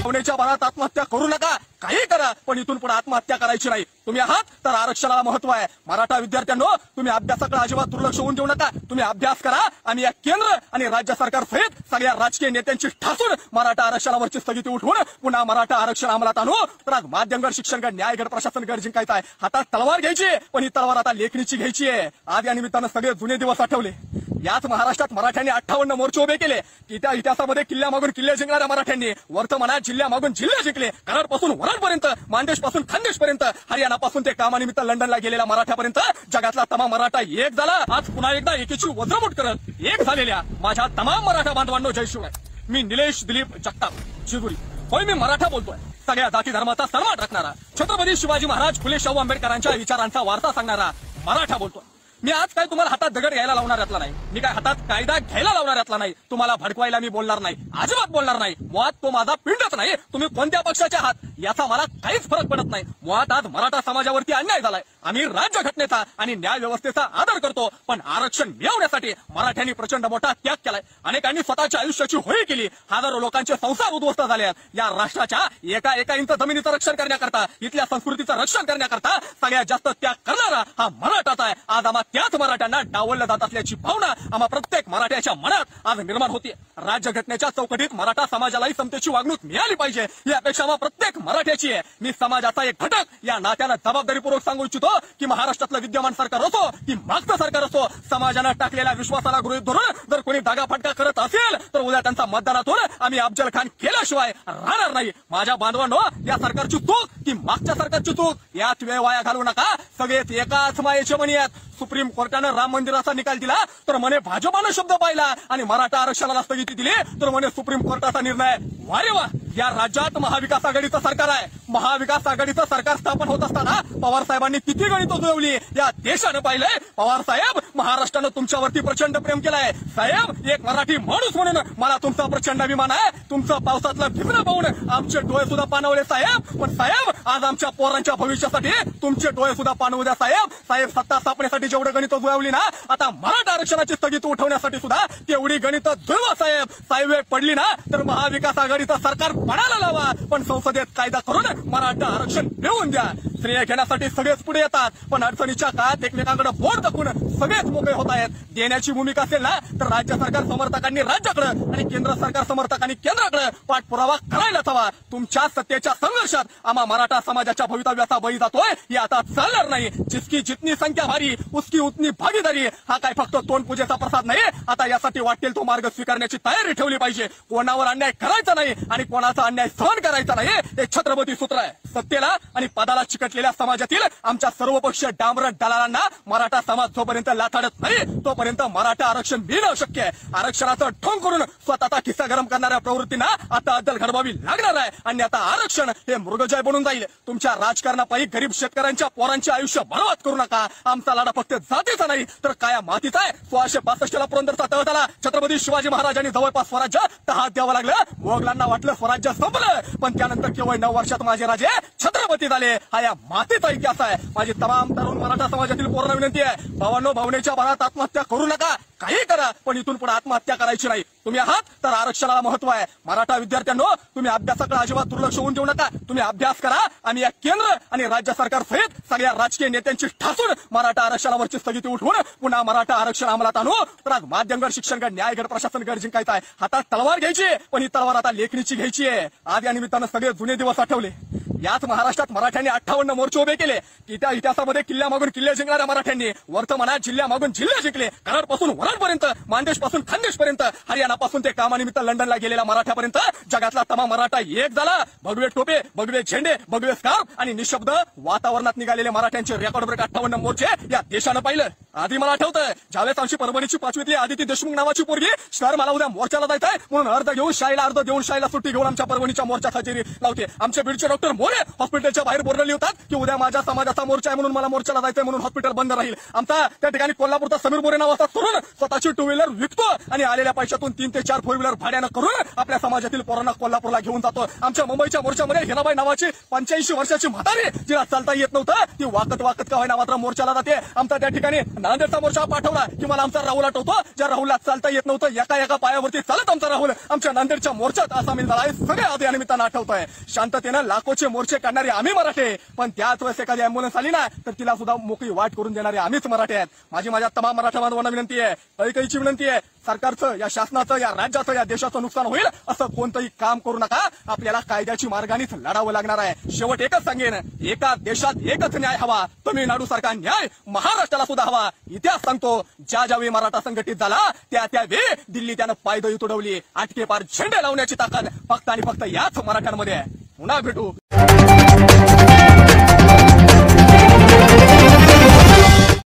भावनेच्या भरात आत्महत्या करू नका, काही करा, पण इथून पुढे आत्महत्या करायची नाही। तुम्ही आहात तर आरक्षणाला महत्व आहे। मराठा विद्यार्थ्यांनो, तुम्ही अभ्यासाकडे अजिबात दुर्लक्ष होऊन देऊ नका। तुम्ही अभ्यास करा आणि या केंद्र आणि राज्य सरकार सहित सगळ्या राजकीय नेत्यांची ठासून मराठा आरक्षणावरची स्थगिती उठवून पुन्हा मराठा आरक्षण अंमलात आणू। तर आज माध्यमगड, शिक्षणगड, न्यायगड, प्रशासनगड जिंकायचं आहे। हातात तलवार घ्यायची, पण ही तलवार आता लेखणीची घ्यायची आहे। आज या निमित्तानं सगळे जुने दिवस आठवले। याच महाराष्ट्रात मराठ्यांनी 58 मोर्चे उभे केले। इतिहासामध्ये किल्ल्यामागून किल्ले जिंकणाऱ्या मराठ्यांनी वर्तमानात जिल्ह्यामागून जिल्हे जिंकले। कराडपासून वराडपर्यंत, मानदेशपासून खानदेशपर्यंत, हरियाणापासून ते कामानिमित्त लंडनला गेलेल्या मराठ्यापर्यंत जगातला तमाम मराठा एक झाला। आज पुन्हा एकदा एकीची वज्रमुठ करत एक झालेल्या माझ्या तमाम मराठा बांधवांनो जय शिवराय। मी निलेश दिलीप जगताप चिगुरी, होय मी मराठा बोलतोय। सगळ्या जाती धर्माचा सन्मान राखणारा, छत्रपती शिवाजी महाराज, फुले शाहू आंबेडकरांच्या विचारांचा वारसा सांगणारा मराठा बोलतोय। मी आज काय तुम्हाला हातात दगड घ्यायला लावणार यातला नाही, मी काय हातात कायदा घ्यायला लावणार यातला नाही, तुम्हाला भडकवायला मी बोलणार नाही, अजिबात बोलणार नाही। मुळात तो माझा पिंडच नाही। तुम्ही कोणत्या पक्षाचे आहात याचा मला काहीच फरक पडत नाही। मुळात आज मराठा समाजावरती अन्याय झालाय। आम्ही राज्यघटनेचा आणि न्याय व्यवस्थेचा आदर करतो, पण आरक्षण मिळवण्यासाठी मराठ्यांनी प्रचंड मोठा त्याग केलाय। अनेकांनी स्वतःच्या आयुष्याची होळी केली। हजारो लोकांचे संसार उद्ध्वस्त झाले आहेत। या राष्ट्राच्या एका इंच जमिनीचं रक्षण करण्याकरता, इथल्या संस्कृतीचं रक्षण करण्याकरता सगळ्यात जास्त त्याग करणारा हा मराठाच आहे। आज आम्हा त्याच मराठ्यांना डावललं जात असल्याची भावना आम्हा प्रत्येक मराठ्याच्या मनात आज निर्माण होते। राज्यघटनेच्या चौकटीत मराठा समाजालाही समतेची वागणूक मिळाली पाहिजे ही अपेक्षा आम्हा प्रत्येक मराठ्याची आहे। मी समाजाचा एक घटक या नात्यानं जबाबदारीपूर्वक सांगू इच्छितो की महाराष्ट्रातलं विद्यमान सरकार असो की मागचं सरकार असो, समाजानं टाकलेल्या विश्वासाला गृहीत धरून जर कोणी दागाफटका करत असेल तर उद्या त्यांचा मतदानातून आम्ही अफजल खान केल्याशिवाय राहणार नाही। माझ्या बांधवांनो, या सरकारची चूक की मागच्या सरकारची चूक यात वेळ वाया घालवू नका। सगळेच एकाच मायेचे मणी आहेत। सुप्रीम कोर्टानं राम मंदिराचा निकाल दिला तर म्हणे भाजपानं शब्द पाहिला आणि मराठा आरक्षणाला स्थगिती दिली तर म्हणे सुप्रीम कोर्टाचा निर्णय। वारे वा, या राज्यात महाविकास आघाडीचं सरकार आहे। महाविकास आघाडीचं सरकार स्थापन होत असताना पवार साहेबांनी किती गणितं जुळवली या देशानं पाहिलंय। पवार साहेब, महाराष्ट्रानं तुमच्यावरती प्रचंड प्रेम केलंय। साहेब, एक मराठी माणूस म्हणून मला तुमचा प्रचंड अभिमान आहे। तुमचं पावसातलं भिजणं पाहून आमचे डोळे सुद्धा पाणावले साहेब। पण साहेब, आज आमच्या पोरांच्या भविष्यासाठी तुमचे डोळे सुद्धा पाणवू द्या साहेब। साहेब, सत्ता स्थापनेसाठी जेवढं गणितं जुळवली ना, आता मराठा आरक्षणाची स्थगिती उठवण्यासाठी सुद्धा तेवढी गणितं जुळवा साहेब। साहेब, वेळ पडली ना तर महाविकास आघाडीचं सरकार पडायला लावा, पण संसदेत कायदा करून मराठा आरक्षण मिळवून द्या। श्रेय घेण्यासाठी सगळेच पुढे येतात, पण अडचणीच्या काळात एकमेकांकडे बोट दाखवून सगळेच मोकळे होत आहेत। देण्याची भूमिका असेल ना तर राज्य सरकार समर्थकांनी राज्याकडे आणि केंद्र सरकार समर्थकांनी केंद्राकडे पाठपुरावा करायलाच हवा। तुमच्या सत्तेच्या संघर्षात आम्हा मराठा समाजाच्या भवितव्याचा बळी जातोय हे आता चालणार नाही। जिसकी जितनी संख्या भारी उसकी उतनी भागीदारी हा काय फक्त तोंड पूजेचा प्रसाद नाही। आता यासाठी वाटेल तो मार्ग स्वीकारण्याची तयारी ठेवली पाहिजे। कोणावर अन्याय करायचा नाही आणि कोणाचा अन्याय सहन करायचा नाही हे छत्रपती सूत्र आहे। सत्तेला आणि पदाला चिकटलेल्या समाजातील आमच्या सर्वपक्षीय डांबरट दलालांना मराठा समाज जोपर्यंत लाथाडत नाही तोपर्यंत मराठा आरक्षण मिळणं अशक्य आहे। आरक्षणाचं ठोंग करून स्वतःचा खिस्सा गरम करणाऱ्या प्रवृत्तींना आता अद्दल घडवावी लागणार आहे आणि आता आरक्षण हे मृगजय बनून जाईल। तुमच्या राजकारणापायी गरीब शेतकऱ्यांच्या पोरांचे आयुष्य बरबाद करू नका। आमचा लढा फक्त जातीचा नाही तर काया मातीचा आहे। 1665 ला पुरंदरचा तह झाला। छत्रपती शिवाजी महाराजांनी जवळपास स्वराज्य हात द्यावं लागलं। मोगलांना वाटलं स्वराज्य संपलं, पण त्यानंतर केवळ 9 वर्षात माझे राजे छत्रपती झाले। हा या मातीचा इतिहास आहे। माझी तमाम तरुण मराठा समाजातील पोरांना विनंती आहे, भावांनो, भावनेच्या भरात आत्महत्या करू नका, काही करा, पण इथून पुढे आत्महत्या करायची नाही। तुम्ही आहात तर आरक्षणाला महत्व आहे। मराठा विद्यार्थ्यांनो, तुम्ही अभ्यासाकडे अजिबात दुर्लक्ष होऊन देऊ नका। तुम्ही अभ्यास करा आणि या केंद्र आणि राज्य सरकार सहित सगळ्या राजकीय नेत्यांची ठासून मराठा आरक्षणावरची स्थगिती उठवून पुन्हा मराठा आरक्षण अंमलात आणू। तर आज माध्यमगड, शिक्षणगड, न्यायगड, प्रशासनगड जिंकायचं आहे। हातात तलवार घ्यायची, पण ही तलवार आता लेखणीची घ्यायची आहे। आज या निमित्तानं सगळे जुने दिवस आठवले। याच महाराष्ट्रात मराठ्यांनी 58 मोर्चे उभे केले। इतिहासामध्ये किल्ल्यामागून किल्ले जिंकणाऱ्या मराठ्यांनी वर्तमानात जिल्ह्यामागून जिल्हे जिंकले। कराडपासून वराडपर्यंत, मानदेशपासून खानदेशपर्यंत, हरियाणापासून ते कामानिमित्त लंडनला गेलेल्या मराठ्यापर्यंत जगातला तमाम मराठा एक झाला। भगवे टोपे, भगवे झेंडे, भगवे स्कार्फ आणि निशब्द वातावरणात निघालेले मराठ्यांचे रेकॉर्ड ब्रेक 58 मोर्चे या देशानं पाहिलं। आधी मला आठवतं, ज्यावेळेस आमची परभणीची 5वीतली आदिती देशमुख नावाची पोरगी सर मला उद्या मोर्चाला जायचंय म्हणून अर्ध घेऊन शाळेला, अर्ध देऊन शाळेला सुट्टी घेऊन आमच्या परभणीच्या मोर्चात हजेरी लावते। आमचे बीडचे डॉक्टर कोणी हॉस्पिटलच्या बाहेर बोर्ड लिहितात की उद्या माझ्या समाजाचा मोर्चा आहे म्हणून मला मोर्चाला जायचंय म्हणून हॉस्पिटल बंद राहील. आमचा त्या ठिकाणी कोल्हापूरचा समीर मोरे नावाचा तरुण स्वतःची टू व्हीलर विकतो आणि आलेल्या पैशातून 3 ते 4 फोर व्हीलर भाड्यानं करून आपल्या समाजातील पोरांना कोल्हापूरला घेऊन जातो. आमच्या मुंबईच्या मोर्चामध्ये हिराबाई नावाची 85 वर्षाची म्हातारी जिला चालता येत नव्हतं ती वाकत वाकत का होईना मात्र मोर्चाला जाते. आमचा त्या ठिकाणी नांदेडचा मोर्चा पाठवला की मला आमचा राहुल आठवतो ज्या राहुलला चालता येत नव्हतं एका पायावरती चालत आमचा राहुल आमच्या नांदेडच्या मोर्चात असा मी लढाई सगळ्या आधी या निमित्तानं आठवतोय. शांततेनं लाखोचे मोर्चे काढणारे आम्ही मराठे पण त्याच वेळेस एखादी अँब्युलन्स आली ना तर तिला सुद्धा मोकळी वाट करून देणारे आम्हीच मराठे आहेत. माझ्या तमाम मराठा बांधवांना विनंती आहे, कैकईची विनंती आहे, सरकारचं या शासनाचं या राज्याचं या देशाचं नुकसान होईल असं कोणतंही काम करू नका. आपल्याला कायद्याची मार्गानेच लढावं लागणार आहे. शेवट एकच सांगेन, एका देशात एकच न्याय हवा. तमिळनाडू सारखा न्याय महाराष्ट्राला सुद्धा हवा. इतिहास सांगतो ज्या ज्यावेळी मराठा संघटित झाला त्यावेळी दिल्ली त्यानं पायदळी तुडवली. आटके पार झेंडे लावण्याची ताकद फक्त आणि फक्त याच मराठ्यांमध्ये आहे. पुन्हा भेटू.